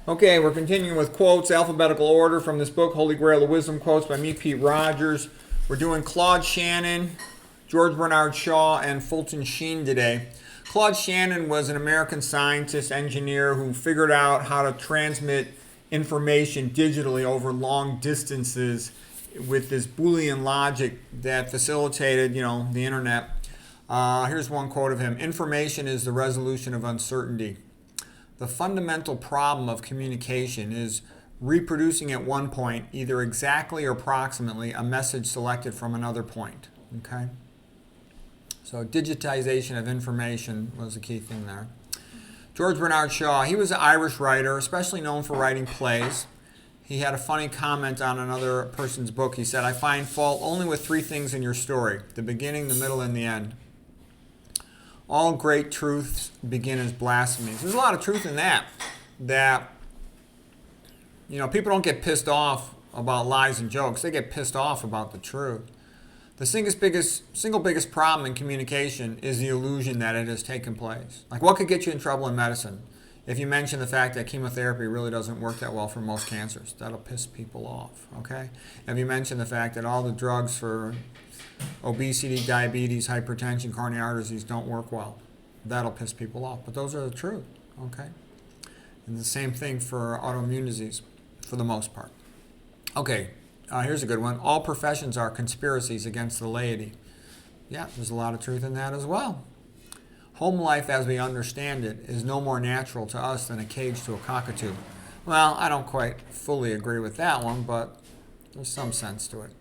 Okay, we're continuing with quotes, alphabetical order from this book, Holy Grail of Wisdom Quotes by me, Pete Rogers. We're doing Claude Shannon, George Bernard Shaw, and Fulton Sheen today. Claude Shannon was an American scientist, engineer who figured out how to transmit information digitally over long distances with this Boolean logic that facilitated, the internet. Here's one quote of him. Information is the resolution of uncertainty. The fundamental problem of communication is reproducing at one point, either exactly or approximately, a message selected from another point. Okay? So digitization of information was the key thing there. George Bernard Shaw, he was an Irish writer, especially known for writing plays. He had a funny comment on another person's book. He said, "I find fault only with three things in your story, the beginning, the middle, and the end. All great truths begin as blasphemies." There's a lot of truth in that people don't get pissed off about lies and jokes. They get pissed off about the truth. The single biggest problem in communication is the illusion that it has taken place. Like, what could get you in trouble in medicine? If you mention the fact that chemotherapy really doesn't work that well for most cancers, that'll piss people off, okay? If you mention the fact that all the drugs for obesity, diabetes, hypertension, coronary artery disease don't work well, that'll piss people off. But those are the truth, okay? And the same thing for autoimmune disease, for the most part. Okay, here's a good one. All professions are conspiracies against the laity. Yeah, there's a lot of truth in that as well. Home life as we understand it is no more natural to us than a cage to a cockatoo. Well, I don't quite fully agree with that one, but there's some sense to it.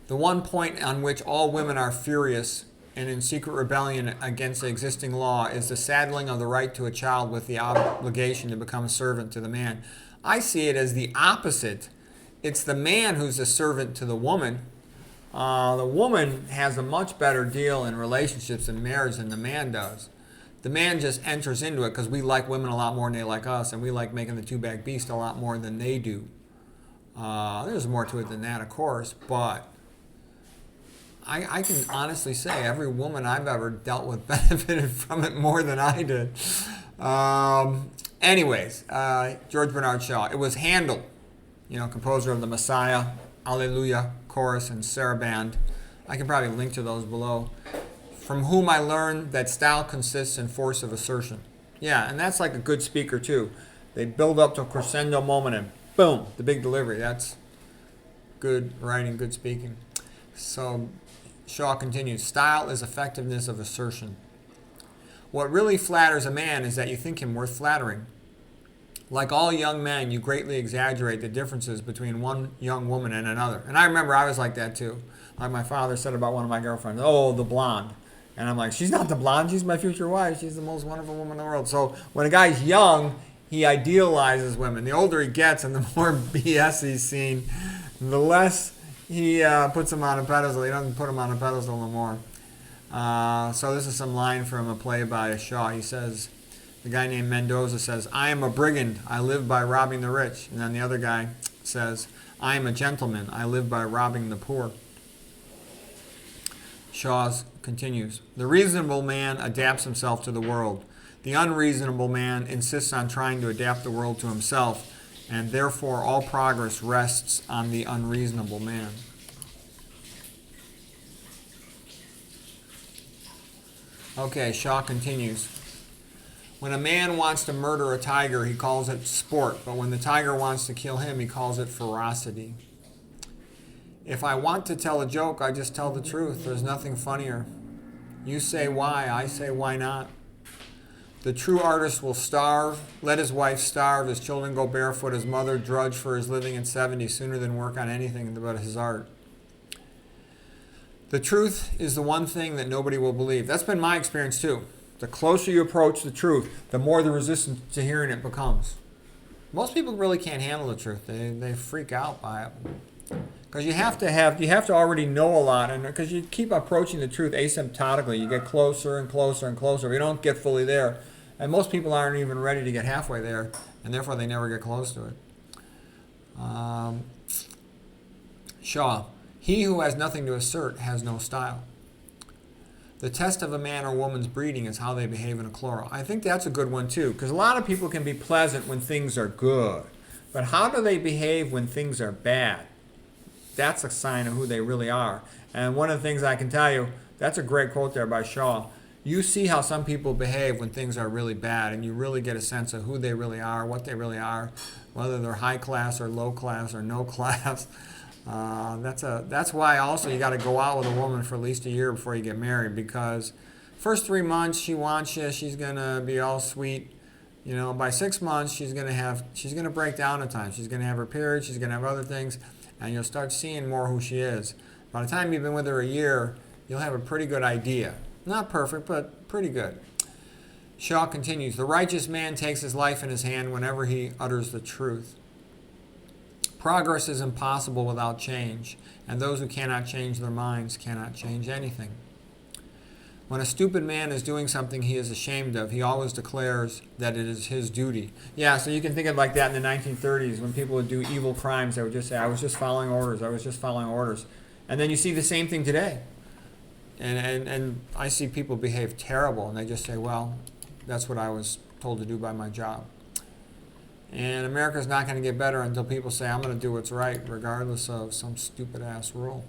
The one point on which all women are furious and in secret rebellion against the existing law is the saddling of the right to a child with the obligation to become a servant to the man. I see it as the opposite. It's the man who's a servant to the woman. The woman has a much better deal in relationships and marriage than the man does. The man just enters into it because we like women a lot more than they like us, and we like making the two-bag beast a lot more than they do. There's more to it than that, of course, but I can honestly say every woman I've ever dealt with benefited from it more than I did. George Bernard Shaw. It was Handel, composer of the Messiah, Alleluia chorus, and Saraband. I can probably link to those below. From whom I learned that style consists in force of assertion. Yeah, and that's like a good speaker too. They build up to a crescendo moment and boom, the big delivery. That's good writing, good speaking. So Shaw continues, style is effectiveness of assertion. What really flatters a man is that you think him worth flattering. Like all young men, you greatly exaggerate the differences between one young woman and another. And I remember I was like that too. Like my father said about one of my girlfriends, "Oh, the blonde." And I'm like, "She's not the blonde, she's my future wife. She's the most wonderful woman in the world." So when a guy's young, he idealizes women. The older he gets and the more BS he's seen, the less he puts them on a pedestal. He doesn't put them on a pedestal no more. So this is some line from a play by Shaw. He says, the guy named Mendoza says, "I am a brigand. I live by robbing the rich." And then the other guy says, "I am a gentleman. I live by robbing the poor." Shaw continues, "The reasonable man adapts himself to the world. The unreasonable man insists on trying to adapt the world to himself, and therefore all progress rests on the unreasonable man." Okay, Shaw continues. When a man wants to murder a tiger, he calls it sport, but when the tiger wants to kill him, he calls it ferocity. If I want to tell a joke, I just tell the truth. There's nothing funnier. You say why, I say why not. The true artist will starve, let his wife starve, his children go barefoot, his mother drudge for his living at 70 sooner than work on anything but his art. The truth is the one thing that nobody will believe. That's been my experience too. The closer you approach the truth, the more the resistance to hearing it becomes. Most people really can't handle the truth. They freak out by it. Because you have to already know a lot, and because you keep approaching the truth asymptotically, you get closer and closer and closer. You don't get fully there. And most people aren't even ready to get halfway there, and therefore they never get close to it. Shaw, he who has nothing to assert has no style. The test of a man or woman's breeding is how they behave in a chloral. I think that's a good one too, because a lot of people can be pleasant when things are good. But how do they behave when things are bad? That's a sign of who they really are. And one of the things I can tell you, that's a great quote there by Shaw. You see how some people behave when things are really bad, and you really get a sense of who they really are, what they really are, whether they're high class or low class or no class. That's why also you got to go out with a woman for at least a year before you get married, because first 3 months she wants you, she's gonna be all sweet. By 6 months she's gonna break down at times. She's gonna have her period, she's gonna have other things, and you'll start seeing more who she is. By the time you've been with her a year, you'll have a pretty good idea. Not perfect, but pretty good. Shaw continues, the righteous man takes his life in his hand whenever he utters the truth. Progress is impossible without change, and those who cannot change their minds cannot change anything. When a stupid man is doing something he is ashamed of, he always declares that it is his duty. Yeah, so you can think of it like that in the 1930s when people would do evil crimes. They would just say, I was just following orders, I was just following orders. And then you see the same thing today. And I see people behave terrible, and they just say, well, that's what I was told to do by my job. And America's not going to get better until people say, I'm going to do what's right, regardless of some stupid-ass rule.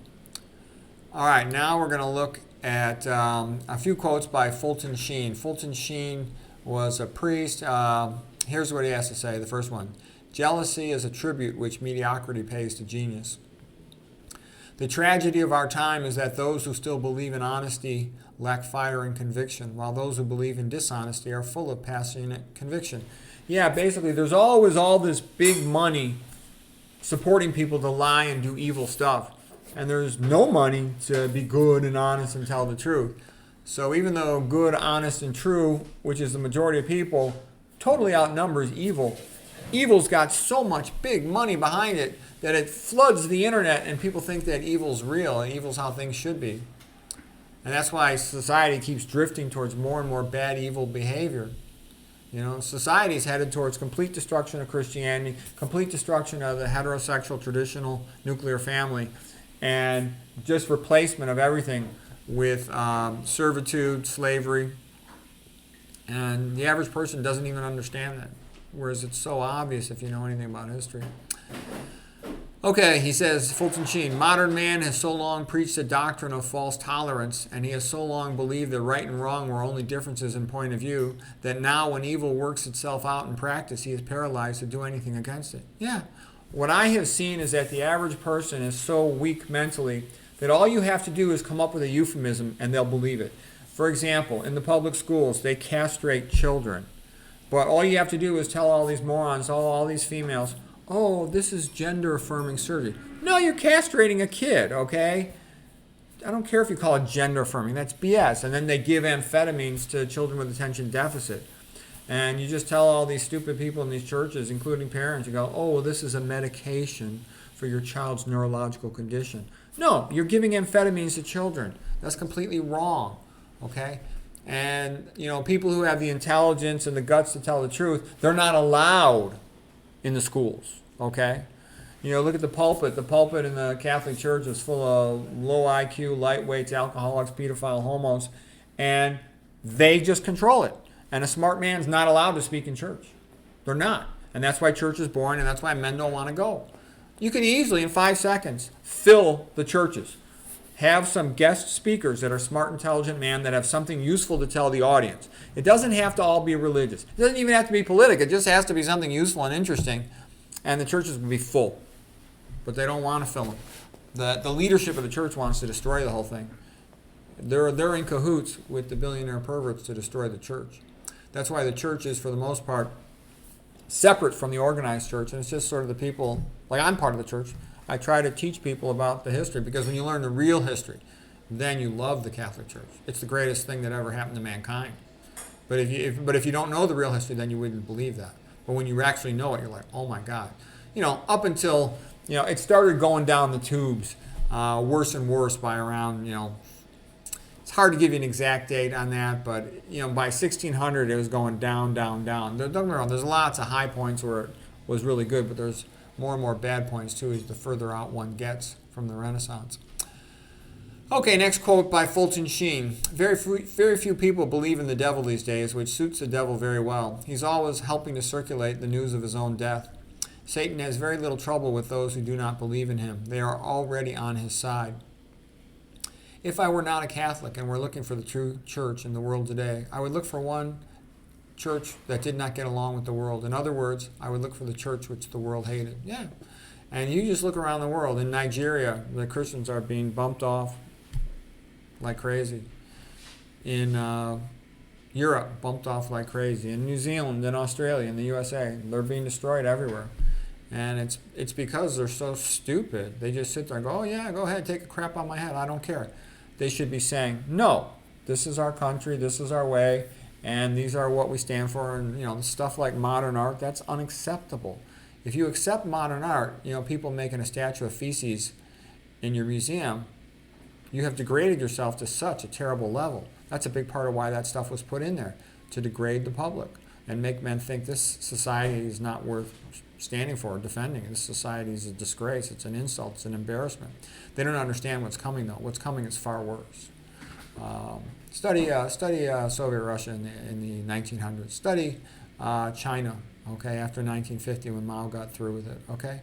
All right, now we're going to look at a few quotes by Fulton Sheen. Fulton Sheen was a priest. Here's what he has to say, the first one. Jealousy is a tribute which mediocrity pays to genius. The tragedy of our time is that those who still believe in honesty lack fire and conviction, while those who believe in dishonesty are full of passionate conviction. Yeah, basically, there's always all this big money supporting people to lie and do evil stuff. And there's no money to be good and honest and tell the truth. So even though good, honest, and true, which is the majority of people, totally outnumbers evil, evil's got so much big money behind it that it floods the internet and people think that evil's real and evil's how things should be. And that's why society keeps drifting towards more and more bad, evil behavior. Society's headed towards complete destruction of Christianity, complete destruction of the heterosexual traditional nuclear family, and just replacement of everything with servitude, slavery. And the average person doesn't even understand that, whereas it's so obvious if you know anything about history. Okay, he says, Fulton Sheen, modern man has so long preached the doctrine of false tolerance, and he has so long believed that right and wrong were only differences in point of view, that now when evil works itself out in practice, he is paralyzed to do anything against it. Yeah, what I have seen is that the average person is so weak mentally that all you have to do is come up with a euphemism and they'll believe it. For example, in the public schools, they castrate children. But all you have to do is tell all these morons, all these females, oh, this is gender-affirming surgery. No, you're castrating a kid, okay? I don't care if you call it gender-affirming. That's BS. And then they give amphetamines to children with attention deficit. And you just tell all these stupid people in these churches, including parents, you go, oh, well, this is a medication for your child's neurological condition. No, you're giving amphetamines to children. That's completely wrong, okay? And, people who have the intelligence and the guts to tell the truth, they're not allowed in the schools, okay? Look at the pulpit. The pulpit in the Catholic Church is full of low IQ, lightweights, alcoholics, pedophile, homos, and they just control it. And a smart man's not allowed to speak in church. They're not. And that's why church is boring, and that's why men don't want to go. You can easily, in 5 seconds, fill the churches. Have some guest speakers that are smart, intelligent men that have something useful to tell the audience. It doesn't have to all be religious. It doesn't even have to be political. It just has to be something useful and interesting. And the churches will be full. But they don't want to fill them. The leadership of the church wants to destroy the whole thing. They're in cahoots with the billionaire perverts to destroy the church. That's why the church is, for the most part, separate from the organized church. And it's just sort of the people, like I'm part of the church. I try to teach people about the history, because when you learn the real history, then you love the Catholic Church. It's the greatest thing that ever happened to mankind. But if you don't know the real history, then you wouldn't believe that. But when you actually know it, you're like, oh my God. Up until, it started going down the tubes, worse and worse by around, it's hard to give you an exact date on that, but, by 1600, it was going down, down, down. Don't get me wrong, there's lots of high points where it was really good, but there's more and more bad points too, as the further out one gets from the Renaissance. Okay, next quote by Fulton Sheen. Very few people believe in the devil these days, which suits the devil very well. He's always helping to circulate the news of his own death. Satan has very little trouble with those who do not believe in him. They are already on his side. If I were not a Catholic and were looking for the true church in the world today, I would look for one church that did not get along with the world. In other words, I would look for the church which the world hated. Yeah. And you just look around the world. In Nigeria, the Christians are being bumped off like crazy. In Europe, bumped off like crazy. In New Zealand, in Australia, in the USA, they're being destroyed everywhere. And it's because they're so stupid. They just sit there and go, oh yeah, go ahead, take a crap on my head, I don't care. They should be saying, no, this is our country, this is our way, and these are what we stand for. And stuff like modern art, that's unacceptable. If you accept modern art, people making a statue of feces in your museum, you have degraded yourself to such a terrible level. That's a big part of why that stuff was put in there, to degrade the public and make men think this society is not worth standing for or defending. This society is a disgrace. It's an insult. It's an embarrassment. They don't understand what's coming, though. What's coming is far worse. Study Soviet Russia in the 1900s. Study China, okay, after 1950 when Mao got through with it, okay?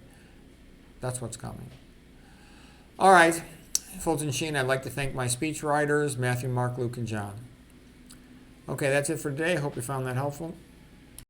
That's what's coming. All right. Fulton Sheen, I'd like to thank my speech writers, Matthew, Mark, Luke, and John. Okay, that's it for today. I hope you found that helpful.